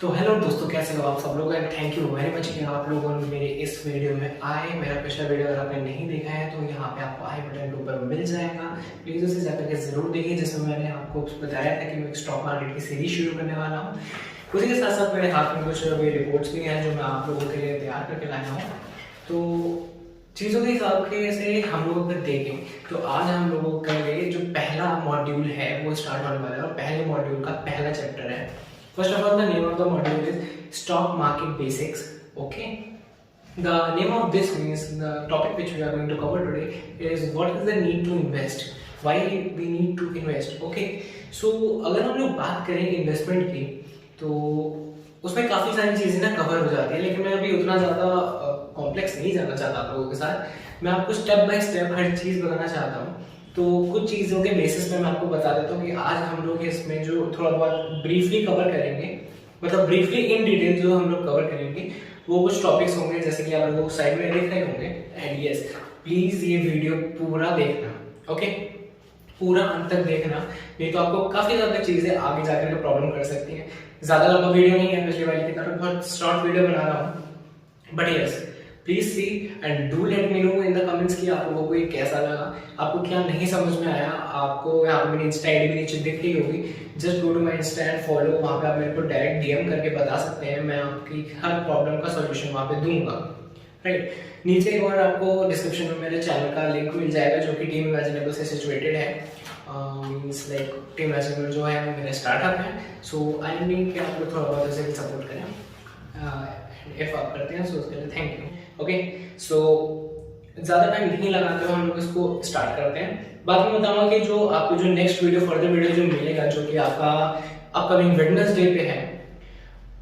तो हेलो दोस्तों, कैसे हो आप सब लोग। And thank you very much कि आप लोगों ने मेरे इस वीडियो में आए। मेरा पिछला वीडियो अगर आपने नहीं देखा है तो यहाँ पे आपको आई बटन के ऊपर मिल जाएगा, प्लीज़ उसे जाकर के ज़रूर देखिए, जिसमें मैंने आपको बताया था कि मैं एक स्टॉक मार्केट की सीरीज शुरू करने वाला हूँ। उसी के साथ साथ मेरे हाथ में कुछ अभी रिपोर्ट्स भी हैं जो मैं आप लोगों के लिए तैयार करके लाया हूँ। तो चीज़ों के हिसाब से हम लोग अगर देखें तो आज हम लोगों का लिए जो पहला मॉड्यूल है वो स्टार्ट होने वाला है, और पहले मॉड्यूल का पहला चैप्टर है। First of all, the name of the module is Stock Market Basics. Okay. The name of this means the topic which we are going to cover today is what is the need to invest. Why we need to invest. Okay. So अगर हम लोग बात करें investment की तो उसमें काफ़ी सारी चीज़ें ना कवर हो जाती है, लेकिन मैं अभी उतना ज़्यादा कॉम्प्लेक्स नहीं जाना चाहता आप लोगों के साथ। मैं आपको स्टेप बाय स्टेप हर चीज़ बताना चाहता हूँ। तो कुछ चीज़ों के बेसिस पे मैं आपको बता देता हूँ कि आज हम लोग इसमें जो थोड़ा बहुत ब्रीफली कवर करेंगे, मतलब ब्रीफली इन डिटेल जो हम लोग कवर करेंगे वो कुछ टॉपिक्स होंगे, जैसे कि आप लोगों को साइड में देख रहे होंगे। एंड यस, प्लीज़ ये वीडियो पूरा देखना, ओके, पूरा अंत तक देखना, नहीं तो आपको काफ़ी ज़्यादा चीज़ें आगे जाकर के प्रॉब्लम कर सकती हैं। ज़्यादा लंबा वीडियो नहीं है, पिछले वाली की तरह बहुत शॉर्ट वीडियो बना रहा हूँ, but yes please see and do let me know in the comments कि आप लोगों को ये कैसा लगा, आपको क्या नहीं समझ में आया। आपको यहाँ पे मेरी इंस्टा आईडी भी नीचे दिख रही होगी, just go to my insta and follow. वहाँ पे आप मेरे को डायरेक्ट डीएम करके बता सकते हैं, मैं आपकी हर प्रॉब्लम का सॉल्यूशन वहाँ पे दूंगा, राइट। नीचे एक बार आपको डिस्क्रिप्शन में मेरे चैनल का लिंक मिल जाएगा जो कि टीम इमेजिनेबल से सिचुएटेड है। मीन्स लाइक टीम इमेजिनेबल जो है मेरा स्टार्टअप है, सो आई मीन कि आप लोग थोड़ा बहुत उसे सपोर्ट करें। इफ आप करते हैं सो उसके लिए थैंक यू। ओके, सो ज़्यादा टाइम नहीं लगाते हुए हम लोग इसको स्टार्ट करते हैं। बाद में बताऊंगा कि जो आपको जो नेक्स्ट वीडियो फर्दर वीडियो जो मिलेगा, जो कि आपका अपकमिंग वेडनेसडे पे है,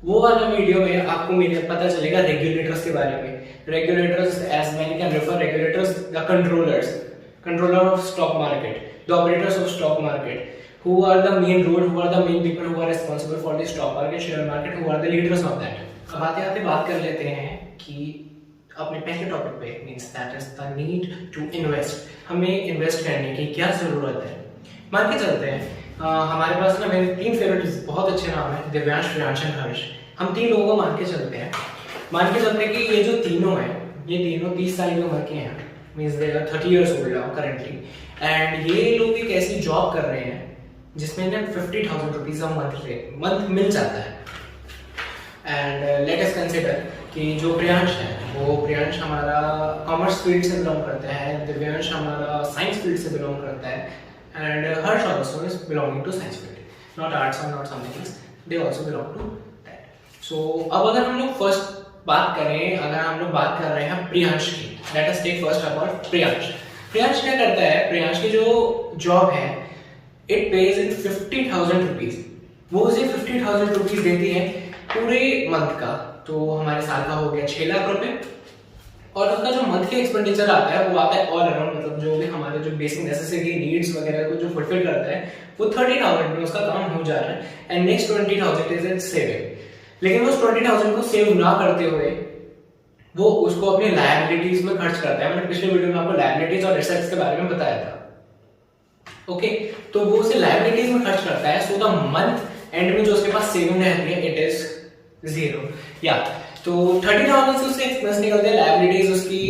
वो वाला वीडियो में आपको मेरे पता चलेगा रेगुलेटर्स के बारे में। Regulators as many can refer regulators the controller of stock market, the operators of stock market, who are the main role, who are the main people who are responsible for the stock market, share market, who are the leaders of that. अब आते आते बात कर लेते हैं कि अपने पहले टॉपिक पे, means that is the need to invest. हमें इन्वेस्ट करने की क्या जरूरत है। मान के चलते हैं हमारे पास ना मेरे तीन फेवरेट बहुत अच्छे नाम है, दिव्यांश, प्रियांश एंड हर्ष। हम तीन लोगों को मान के चलते हैं कि ये जो तीनों हैं, ये तीनों 30 साल की उम्र के हैं, means they are 30 years old now currently. And ये लोग एक ऐसी जॉब कर रहे हैं जिसमें ना 50,000 रुपीज मंथ मिल जाता है। एंड लेट अस कंसिडर कि जो प्रियांश है वो प्रियांश हमारा कॉमर्स फील्ड से बिलोंग करता है, दिव्यांश हमारा साइंस फील्ड से बिलोंग करता है, and Harsh also is belonging to science field, not arts और not something else, they also belong to that. So अब अगर हम लोग बात कर रहे हैं प्रियांश की, let us take first about Priyansh. Priyansh क्या करता है, प्रियांश की जो जॉब है इट पेज इन 50,000 रुपीज। वो उसे 50,000 रुपीज देती है पूरे मंथ का, तो हमारे साल का हो गया 6 लाख रुपए। और उसका जो मंथली एक्सपेंडिचर आता है वो आता है ऑल अराउंड, मतलब जो भी हमारे जो बेसिक नेसेसिटी नीड्स वगैरह को जो फुलफिल करता है वो 30,000 में उसका काम हो जा रहा है। And next 20,000 is in saving. लेकिन उस 20,000 को सेव ना करते हुए वो उसको अपने लायबिलिटीज में खर्च करता है। मैंने पिछले वीडियो में आपको लायबिलिटीज और एसेट्स के बारे में बताया था, ओके। तो वो उसे लायबिलिटीज में खर्च करता है, सो द मंथ एंड में जो उसके पास सेविंग रहती है इट इज 0। या तो 30,000 से उसके एक्सपेंस निकलते हैं, लायबिलिटीज उसकी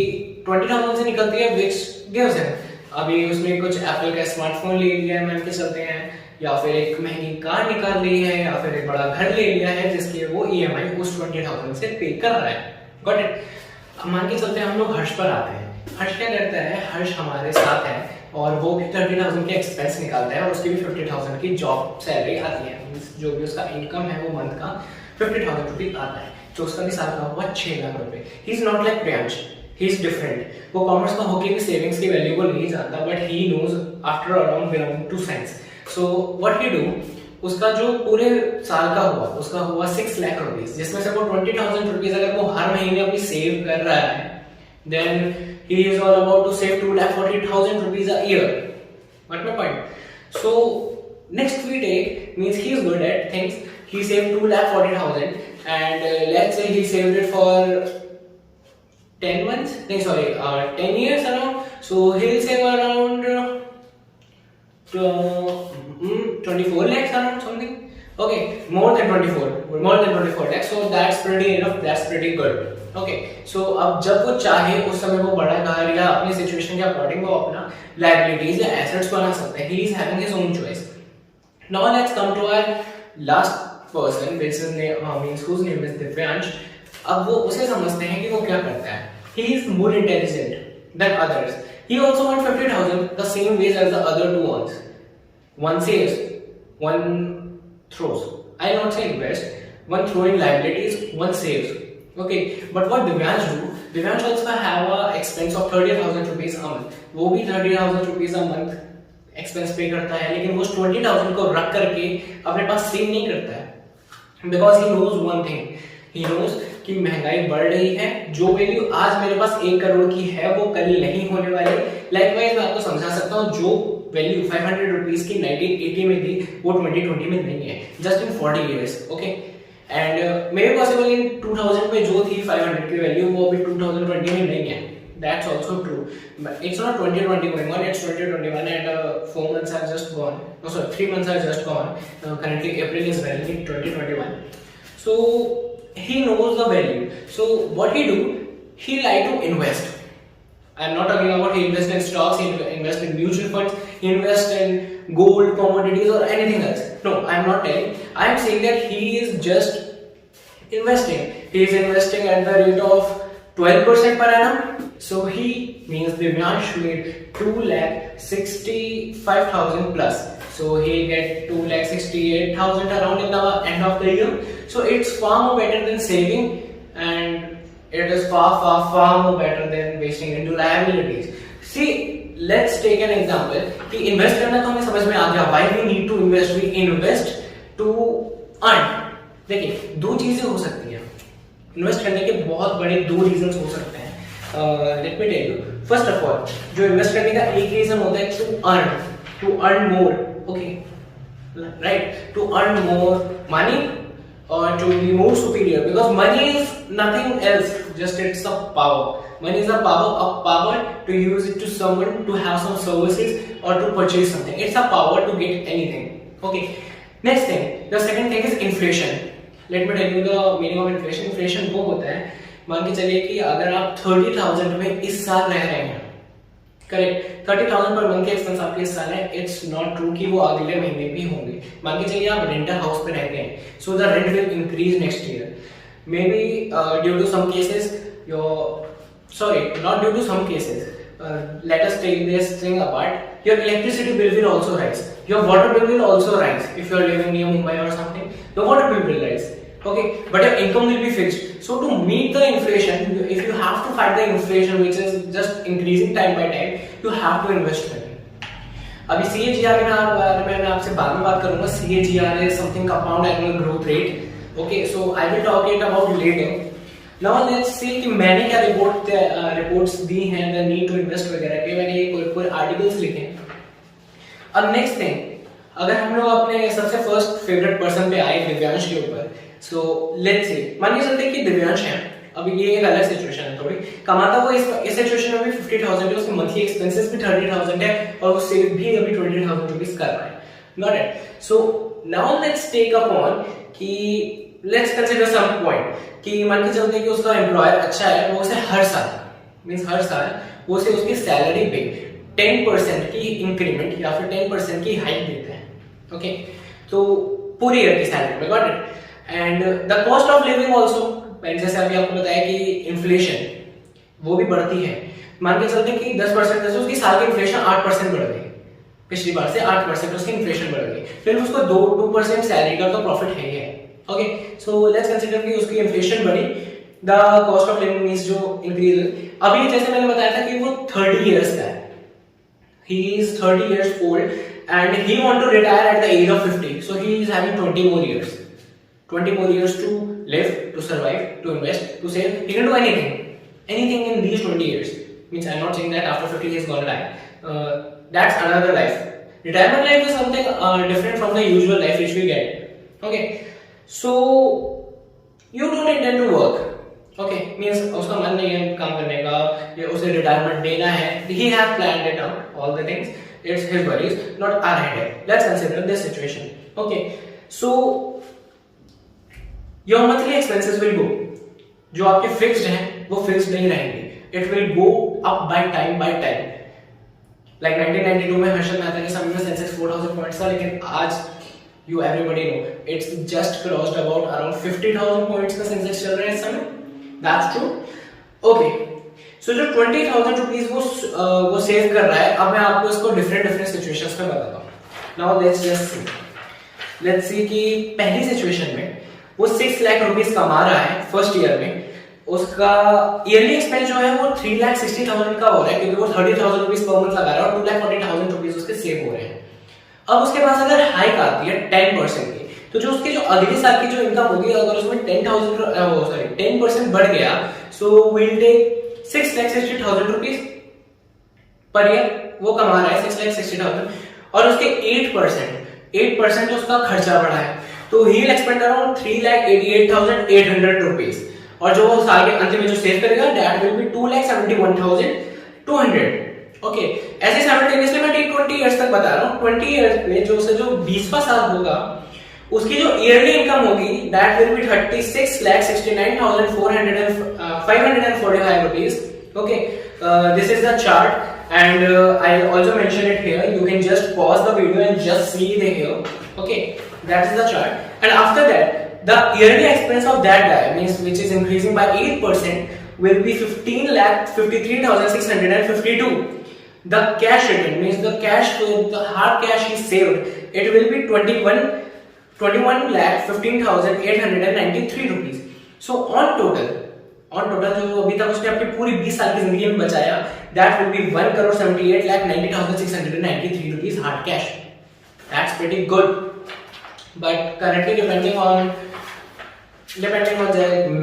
20,000 से निकलती है, व्हिच गिव्स हिम अभी उसने कुछ एप्पल का स्मार्टफोन ले लिया है, मान के चलते हैं, या फिर एक महंगी कार निकाल ली है, या फिर एक बड़ा घर ले लिया है जिसके वो ईएमआई उस 20,000 से पे कर रहा है। Got it. मान के चलते हैं हम लोग हर्ष पर आते हैं। हर्ष क्या करता है, हर्ष हमारे साथ है और वो भी 30,000 के एक्सपेंस निकालता है और उसकी भी 50,000 की जॉब सैलरी आती है, जो भी उसका इनकम है वो मंथ का 50,000 रुपीज आता है, जो उसका भी साल का हुआ 6 लाख रुपए। He is not like Priyansh, he is different. वो कॉमर्स का होके भी सेविंग्स की वैल्यू को नहीं जानता, but he knows after around belonging to science. So what he do, उसका जो पूरे साल का हुआ उसका हुआ 6 लाख रुपीज, जिसमें से वो 20,000 रुपीज अगर वो हर महीने अपनी सेव कर रहा है, then he is all about to save 2,40,000 rupees a year. What my point? So next we take means he is good at things. He saved 2,40,000 and let's say he saved it for 10 months. No, sorry, 10 years around. So he'll save around 24 lakhs around something. Okay, more than 24 lakhs, so that's pretty enough, that's pretty good. Okay so अब जब वो चाहे उस समय वो बड़ा घर या अपनी सिचुएशन के अकॉर्डिंग वो अपना लायबिलिटीज या एसेट्स बना सकता है. He is having his own choice. Now let's come to our last person which is means whose name is Divyansh. अब वो उसे समझते हैं कि वो क्या करता है. He is more intelligent than others. He also want 50,000 the same wage as the other two ones. One saves, one throws. I will not say invest. One throwing liabilities, one saves. Okay, but what Divyansh do? Divyansh also have a expense of 30,000 rupees a month. वो भी 30,000 rupees a month expense पे करता है, लेकिन वो 20,000 को रख करके अपने पास सेव नहीं करता है. Because he knows one thing. He knows कि महंगाई बढ़ रही है. जो वैल्यू आज मेरे पास 1 करोड़ की है वो कल नहीं होने वाली. Likewise मैं आपको समझा सकता हूँ जो वैल्यू 500 रुपीज की 1980 में थी वो 2020 में नहीं है. Just in 40 years. Okay, and may be possible in 2000 में जो थी 500 की वैल्यू वो अभी 2020 में नहीं है. That's also true. But it's not 2020 going on, it's 2021 and 4 months have just gone. No, sorry, 3 months have just gone. Currently April is running in 2021. So he knows the value. So what he do? He like to invest. I'm not talking about he invest in stocks, he invest in mutual funds, he invest in gold, commodities or anything else. No, I'm not telling. I'm saying that he is just investing. He is investing at the rate of 12% per annum. So he means Divyansh made 2,65,000 plus. So he get 2,68,000 around in the end of the year. So it's far more better than saving, and it is far more better than wasting into liabilities. See, let's take an example कि invest करना तो हमें समझ में आ गया. Why we need to invest? We invest to earn. देखिए दो चीजें हो सकती हैं. इन्वेस्ट करने के बहुत बड़े दो रीजंस हो सकते हैं. Let me tell you. First of all, जो इन्वेस्ट करने का एक रीजन होता है to earn more. Okay, right, to earn more money or to be more superior, because money is nothing else, just it's a power. Money is a power to use it to someone to have some services or to purchase something. It's a power to get anything. Okay, next thing, the second thing is inflation. Let me tell you the meaning of inflation. Inflation वो होता है, मान के चलिए कि अगर आप 30,000 में इस साल रह रहे हैं, करेक्ट, 30,000 पर मंथ के एक्सपेंस आपके इस साल है. इट्स नॉट ट्रू कि वो अगले महीने भी होंगे. मान के चलिए आप रेंटल हाउस पे रहते हैं, so the rent will increase next year. Maybe due to some cases not due to some cases. Let us take this thing apart. Your electricity bill will also rise. Your water bill will also rise. If you are living near Mumbai or something, the water bill will rise. Okay, but your income will be fixed. So to meet the inflation, if you have to fight the inflation which is just increasing time by time, you have to invest money. अभी CAGR के बारे में मैं आपसे बाद में बात करूंगा. CAGR is something compound annual growth rate. Okay, so I will talk it about later. Now let's see कि मैंने क्या रिपोर्ट्स दी हैं द नीड टू इन्वेस्ट वगैरह के. मैंने कोई आर्टिकल्स लिखे हैं. अब नेक्स्ट थिंग, अगर हम लोग अपने सबसे फर्स्ट फेवरेट पर्सन पे आए दिव्यांश के ऊपर. सो लेट्स सी, मान के चलते कि दिव्यांश है. अभी ये एक अलग सिचुएशन है थोड़ी. कमाता वो इस सिचुएशन में भी 50,000 है, उसके मंथली एक्सपेंसेस भी 30,000 है और वो सेव भी अभी 20,000 रुपीस कर रहा है. Not it. So now let's take upon कि लेट्स कंसीडर सम पॉइंट कि मान के चलते कि उसका एम्प्लॉयर अच्छा है, वो उसे हर साल वो उसे उसकी सैलरी पे 10% की इंक्रीमेंट या फिर 10% की हाइक देते हैं. ओके, तो पूरी ईयर की सैलरी में. Got it. And the cost of living also, जैसे अभी आपको बताया कि इन्फ्लेशन वो भी बढ़ती है. मान के चलते कि 10% जैसे उसकी साल की इन्फ्लेशन 8% बढ़ गई. पिछली बार से 8% उसकी इन्फ्लेशन बढ़ गई. फिर उसको 2% सैलरी का तो प्रॉफिट है ही है. ओके, सो लेट्स कंसीडर कि उसकी इन्फ्लेशन बढ़ी, the cost of living is जो इंक्रीज. अभी जैसे मैंने बताया था कि वो 30 इयर्स का है. He is 30 years old and he want to retire at the age of 50. So he is having 20 more years. 20 more years to live, to survive, to invest, to save. He can do anything in these 20 years. Means I'm not saying that after 50 he is going to die. That's another life. Retirement life is something different from the usual life which we get. Okay, so you don't intend to work. Okay, means उसका मन नहीं है काम करने का, या उसे retirement देना है. He has planned it out, all the things. It's his worries, not our headache. Let's consider this situation. Okay, so your monthly expenses will go, जो आपके फिक्स्ड हैं वो फिक्स्ड नहीं रहेंगे, it will go up by time like 1992 में हर्षद मेहता के समय में सेंसेक्स 4000 पॉइंट्स था, लेकिन आज you everybody know it's just crossed about around 50,000 points का सेंसेक्स चल रहा है इस समय। That's true. ओके, सो जो 20,000 रुपीज वो सेव कर रहा है, अब मैं आपको इसको डिफरेंट सिचुएशंस में बताता हूँ। नाउ लेट्स सी कि पहली सिचुएशन में वो 6 लाख रुपीस कमा रहा है फर्स्ट ईयर में, उसका ईयरली एक्सपेंस जो है वो 3,60,000 का हो रहा है, क्योंकि वो 30,000 रुपीस पर मंथ लगा रहा है और 2,40,000 रुपीस उसके सेव हो रहे हैं। अब उसके पास अगर हाइक आती है 10% की, तो जो उसकी जो अगले साल की जो इनकम होगी, अगर उसमें 10% बढ़ गया, so will take 6,60,000 rupees per year वो कमा रहा है 6,60,000, और उसके 8% उसका खर्चा बढ़ा है, तो he will expand around 3,88,800 rupees, और जो वो साल के अंत में जो सेव करेगा दैट विल बी 2,71,200। ओके, ऐसे साइमल्टेनियसली मैं 20 इयर्स तक बता रहा हूँ। 20 इयर्स में जो 20वां साल होगा, उसकी जो ईयरली इनकम होगी that will be 36,69,545 rupees. Okay, this is the chart and I also mention it here. You can just pause the video and just see the here. Okay, that is the chart. And after that, the yearly expense of that guy means which is increasing by 8% will be 15,53,652. The cash return means the hard cash he saved, it will be 21,15,893 rupees. So on total जो अभी तक उसने अपनी पूरी 20 साल की जिंदगी में बचाया, that will be 1,78,90,693 rupees hard cash. That's pretty good. But currently depending on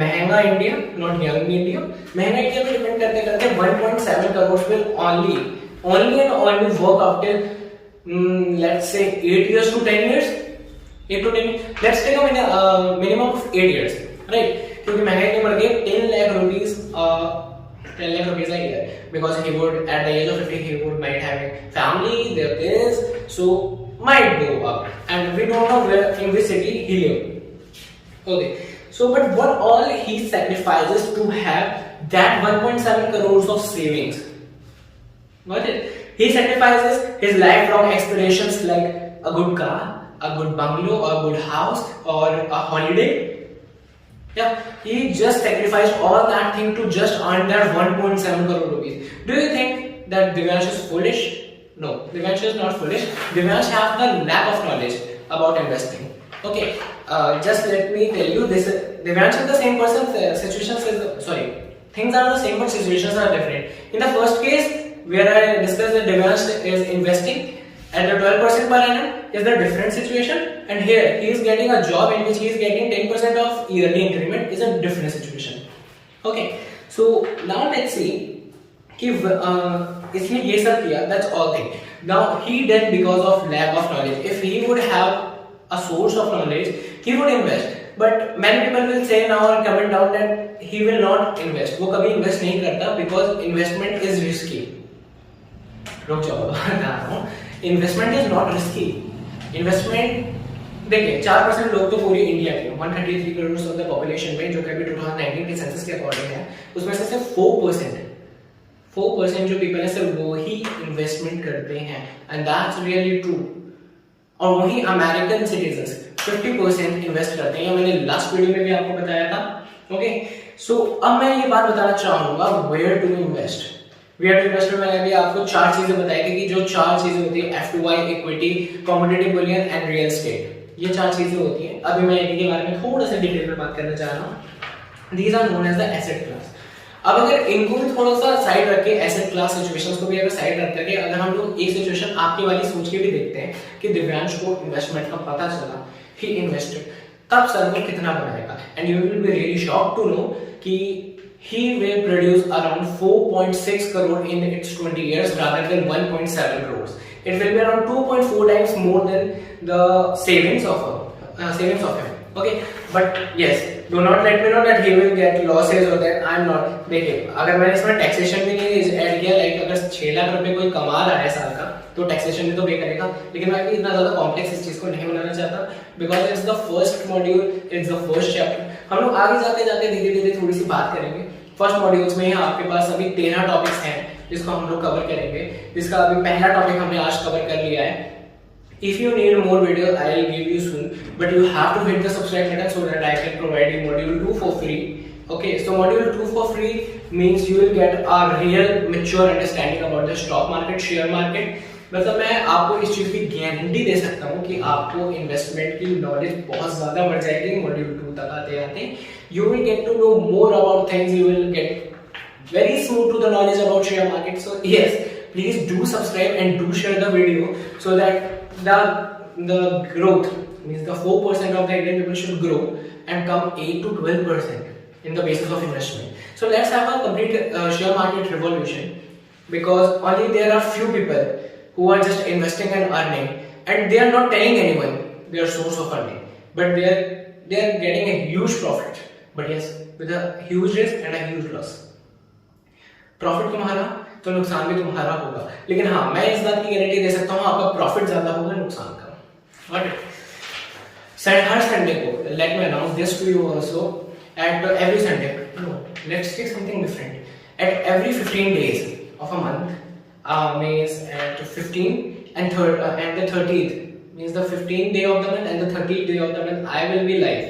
महंगा इंडिया, नॉट यंग इंडिया, महंगा इंडिया पे डिपेंड करते 1.7 crore will only and only work after let's say 8 years to 10 years. 8 to 10, let's take a minimum of 8 years, right? क्योंकि महंगाई इतनी बढ़ गई, 10 lakh rupees a year, because he would at the age of 50 he would might have a family, their kids, so might go up, and we don't know where in which city he live. Okay, so but what all he sacrifices to have that 1.7 crores of savings. Got it? He sacrifices his lifelong aspirations like a good car, a good bungalow, or a good house, or a holiday. Yeah, he just sacrificed all that thing to just earn that 1.7 crore rupees. Do you think that Divyansh is foolish? No, Divyansh is not foolish. Divyansh have the lack of knowledge about investing. Okay, just let me tell you this. Divyansh is the same person. Things are the same, but situations are different. In the first case, where I discussed that Divyansh is investing at the 12% per annum, is the different situation, and here he is getting a job in which he is getting 10% of yearly increment, is a different situation. Okay, so now let's see कि इसने ये सब किया, that's all thing. Now he did because of lack of knowledge. If he would have a source of knowledge, he would invest. But many people will say now and comment down that he will not invest. वो कभी invest नहीं करता because investment is risky. रुक जाओ, बता रहा हूँ, investment is not risky. Investment देखिए 4% लोग तो पूरी इंडिया के 133 करोड़ ऑफ द पॉपुलेशन में, जो कि अभी 2019 के सेंसस के अकॉर्डिंग है, उसमें से सिर्फ 4% जो पीपल है सिर्फ वो ही इन्वेस्टमेंट करते हैं, एंड दैट्स रियली ट्रू। और वही अमेरिकन सिटीजन्स 50% इन्वेस्ट करते हैं, मैंने लास्ट वीडियो में भी आपको बताया था। ओके, सो अब मैं ये बात बताना चाहूंगा where to invest. Where to invest में मैंने अभी आपको 4 चीजें बताई थी, कि जो 4 चीजें होती है FTY, equity, commodity Boolean and real estate, ये 4 चीजें होती हैं। अभी मैं इनके बारे में थोड़ा सा डिटेल में बात करना चाह रहा हूँ। These are known as the asset class. अब अगर इनको भी थोड़ा सा साइड रख के, एसेट क्लास सिचुएशंस को भी अगर साइड रख करके, अगर हम लोग एक सिचुएशन आपकी वाली सोच के भी देखते हैं कि दिव्यांश को इन्वेस्टमेंट का पता चला, ही इन्वेस्टेड, तब सर वो कितना बनाएगा, and you will be really shocked to know कि he will produce around 4.6 crore in its 20 years rather than 1.7 crores. It will be around 2.4 times more than the savings of him. Okay, but yes, do not let me know that he will get losses or that I am not. देखिए, अगर मैंने इसमें taxation भी नहीं add किया, like अगर 6 लाख रुपए कोई कमा रहा है साल का, तो टैक्सेशन भी तो पे करेगा, लेकिन मैं भी इतना ज़्यादा कॉम्प्लेक्स इस चीज़ को नहीं बनाना चाहता, because it's the first module, it's the first chapter. हम लोग आगे जाते जाते धीरे धीरे थोड़ी सी बात करेंगे। फर्स्ट मॉड्यूल्स में आपके पास अभी 13 टॉपिक्स हैं जिसको हम लोग कवर करेंगे, जिसका अभी पहला टॉपिक हमने आज कवर कर लिया है। If you need more video, I'll give you soon, but you have to hit the subscribe button so that I can provide you module 2 for free. Okay, so module 2 for free means you will get a real mature understanding about the stock market, share market. मतलब मैं आपको इस चीज़ की guarantee दे सकता हूँ कि आपको investment की नॉलेज बहुत ज़्यादा बढ़ जाएगी मॉड्यूल 2 तक आते आते। You will get to know more about things, you will get very smooth to the knowledge about share market. So yes, please do subscribe and do share the video so that the growth means the 4% of the Indian people should grow and come 8 to 12% in the basis of investment. So let's have a complete share market revolution, because only there are few people who are just investing and earning, and they are not telling anyone their source of earning, but they are getting a huge profit, but yes, with a huge risk and a huge loss. Profit तुम्हारा तो नुकसान भी तुम्हारा होगा, लेकिन हाँ मैं इस बात की गारंटी दे सकता हूँ आपका प्रॉफिट ज्यादा होगा नुकसान कम। हर संडे को, let me announce this to you also, at every Sunday, no let's take something different, at every 15 days of a month, means at 15 and the 30th, means the 15th day of the month and the 30th day of the month, I will be live.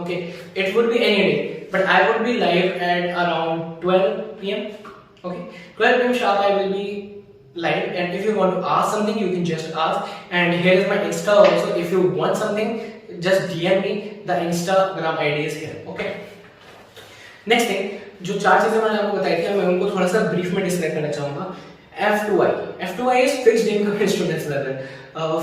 Okay, it would be any day, but I would be live at around 12 p.m. Okay, 12 p.m. sharp I will be live, and if you want to ask something you can just ask, and here is my Insta also. If you want something just DM me, the Instagram ID is here. Okay, next thing, जो 4 चीजें मैंने आपको बताई थी मैं उनको थोड़ा सा ब्रीफ में डिस्क्राइब करना चाहूंगा। F2I is fixed income instruments rather.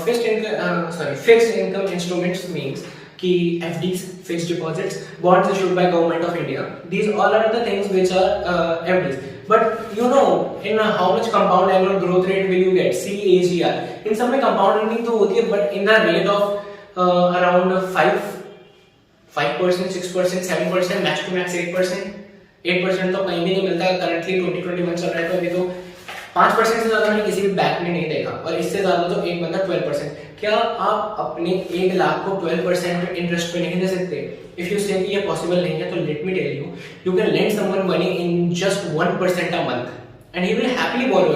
Fixed income instruments means कि FDs, fixed deposits, bonds issued by government of India. These all are the things which are FDs. But you know in how much compound annual growth rate will you get? CAGR. In some में compounding तो होती है, but in the rate of around 5%, 6%, 7%, max to max 8%. 8% तो कहीं भी नहीं मिलता। Currently 2021 चल रहा है, तो अभी तो 5% से ज्यादा मैंने किसी भी बैंक में नहीं देखा, और इससे ज्यादा तो एक बंदा 12%। क्या आप अपने 1 लाख को 12% इंटरेस्ट पे नहीं दे सकते? इफ यू से ये पॉसिबल नहीं है, तो let me tell you, you can lend someone money in just 1% a month and he will happily borrow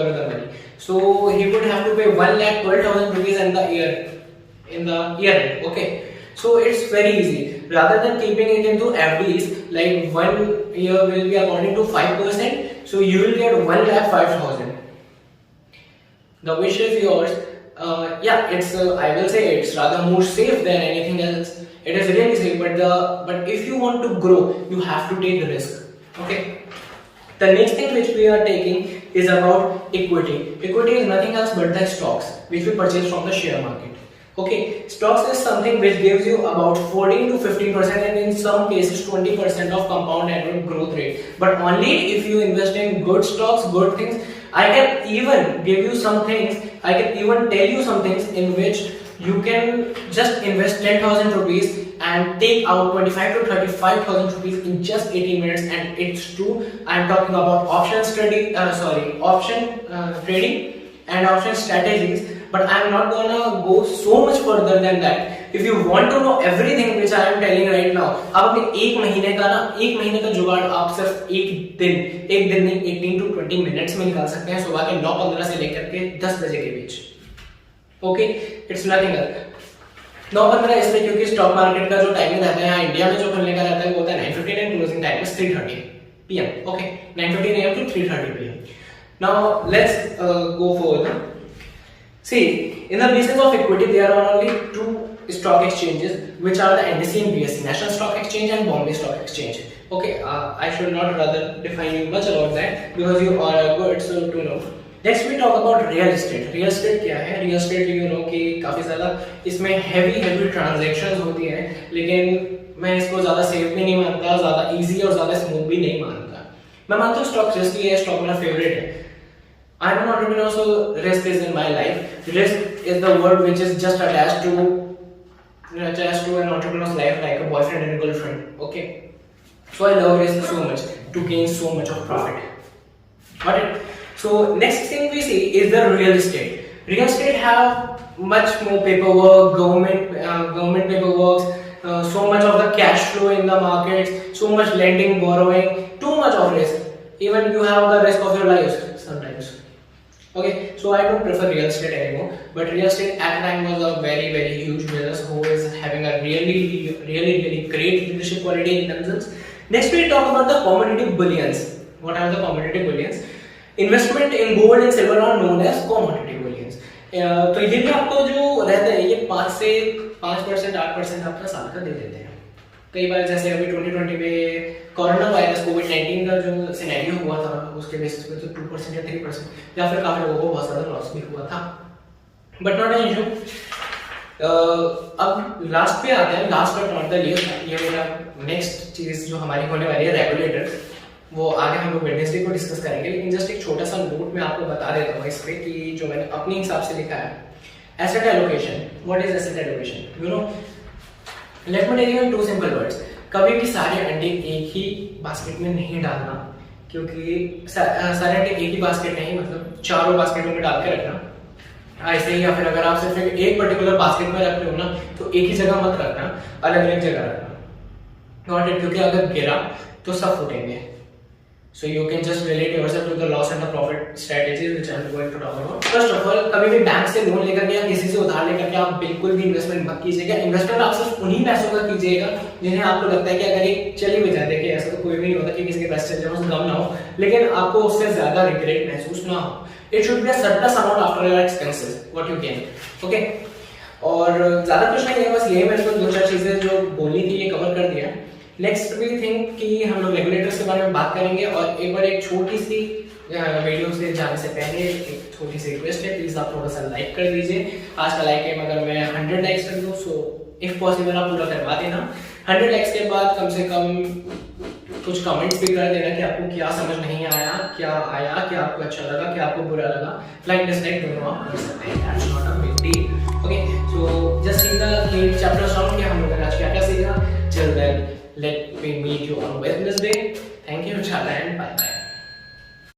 the money. So he would have to pay 1,12,000 rupees in the year end. Okay, so it's very easy. Rather than keeping it into FDs, like 1 year will be according to 5%, so you will get 1,05,000. The wish is yours. It's I will say it's rather more safe than anything else. It is really safe, but if you want to grow, you have to take a risk. Okay. The next thing which we are taking is about equity. Equity is nothing else but the stocks which we purchase from the share market. Okay, stocks is something which gives you about 14 to 15% and in some cases 20% of compound annual growth rate. But only if you invest in good stocks, good things. I can even give you some things. I can even tell you some things in which you can just invest 10,000 rupees and take out 25 to 35,000 rupees in just 18 minutes, and it's true. I am talking about option trading and option strategies, but I am not gonna go so much further than that. If you want to know everything which I am telling right now, आप अपने एक महीने का जुगाड़ आप सिर्फ एक दिन नहीं 18 to 20 मिनट्स में निकाल सकते हैं, सुबह के 9:15 से लेकर के 10 बजे के बीच. Okay, it's nothing else. 9:15 इसलिए क्योंकि स्टॉक मार्केट का जो टाइमिंग रहता है यहाँ इंडिया में जो खुलने का रहता है वो होता है 9:15 and closing time is 3:30 PM. Okay, 9:15 AM to 3:30 PM. Now let's go further. See, in the business of equity, there are only 2 stock exchanges, which are the NSE and BSE, National Stock Exchange and Bombay Stock Exchange. Okay, I should not rather define you much about that because you are good so to know. Next we talk about real estate. Real estate क्या है? Real estate you know कि काफी ज़्यादा इसमें heavy transactions होती हैं, लेकिन मैं इसको ज़्यादा safe भी नहीं मानता, ज़्यादा easy और ज़्यादा smooth भी नहीं मानता. मैं मानता हूँ stock risky है, stock मेरा favorite है. I'm an entrepreneur, so risk is in my life. Risk is the word which is just attached to an entrepreneur's life, like a boyfriend and a girlfriend. Okay, so I love risk so much to gain so much of profit. Got it? So next thing we see is the real estate. Real estate have much more paperwork, government paperwork, so much of the cash flow in the markets, so much lending, borrowing, too much of risk. Even you have the risk of your life sometimes. Okay, so I don't prefer real estate anymore. But real estate at the time was a very huge business who is having a really great leadership quality in themselves. Next we talk about the commodity bullions. What are the commodity bullions? Investment in gold and silver are known as commodity bullions. तो ये भी आपको जो रहता है ये 5% 8% आपका साल का दे देते हैं. कई बार जैसे अभी 2020 में कोरोना वायरस कोविड-19 का जो सिनेरियो हुआ था उसके बेसिस पे तो 2% या 3% या फिर काफी लोगों को बहुत ज्यादा लॉस भी हुआ था. But not an issue. अब लास्ट पे आते हैं. Last but not the least, ये मेरा नेक्स्ट चीज जो हमारी होने वाली है रेगुलेटर्स, वो आगे हम लोग वेडनेसडे को डिस्कस करेंगे. लेकिन जस्ट एक छोटा सा नोट मैं आपको बता देता हूँ इस पे कि जो मैंने अपने हिसाब से लिखा है. Asset allocation. What is asset allocation? You know, let me tell you in 2 simple words. कभी भी सारे अंडे एक ही बास्केट में नहीं डालना, क्योंकि सारे अंडे एक ही बास्केट नहीं, मतलब चारों बास्केटों में डाल के रखना ऐसे ही. या फिर अगर आप सिर्फ एक पर्टिकुलर बास्केट में रख रहे हो ना तो एक ही जगह मत रखना, अलग अलग जगह रखना. नॉट इट, क्योंकि अगर गिरा तो सब फूटेंगे. So you can just relate yourself to the loss and the profit strategies which I am going to talk about. First of all, कभी भी बैंक से लोन लेकर के या किसी से उधार लेकर के आप बिल्कुल भी इन्वेस्टमेंट मत कीजिएगा. इन्वेस्टमेंट आप सिर्फ उन्हीं पैसों का कीजिएगा जिन्हें आपको लगता है कि अगर ये चली भी जाए, देखिए ऐसा तो कोई भी नहीं होता कि किसी के पैसे चले जाए उसमें गम ना हो, लेकिन आपको उससे ज्यादा रिग्रेट महसूस ना हो. It should be a surplus amount after your expenses what you gain. Okay? और ज्यादा कुछ नहीं है, बस यही मैंने तो 2-4 चीजें जो बोलनी थी ये कवर कर दिया. नेक्स्ट वी थिंक कि हम लोग रेगुलेटर्स के बारे में बात करेंगे. और एक बार एक छोटी सी वीडियो से जाने से पहले एक छोटी सी रिक्वेस्ट है, प्लीज आप थोड़ा सा लाइक कर दीजिए. आज का लाइक एम अगर मैं 100 लाइक्स कर दूं सो इफ पॉसिबल आप पूरा करवा देना. 100 लाइक्स के बाद कम से कम कुछ कमेंट्स भी कर देना कि आपको क्या समझ नहीं आया, क्या आया, क्या आपको अच्छा लगा, क्या आपको बुरा लगा. लाइक डिसलाइक दोनों आप कर सकते हैं, that's not a big deal. Okay, so just see the chapter on कि हम लोगों ने आज क्या क्या सीखा. Till then let me meet you on Wednesday. Thank you, Chala, and bye bye.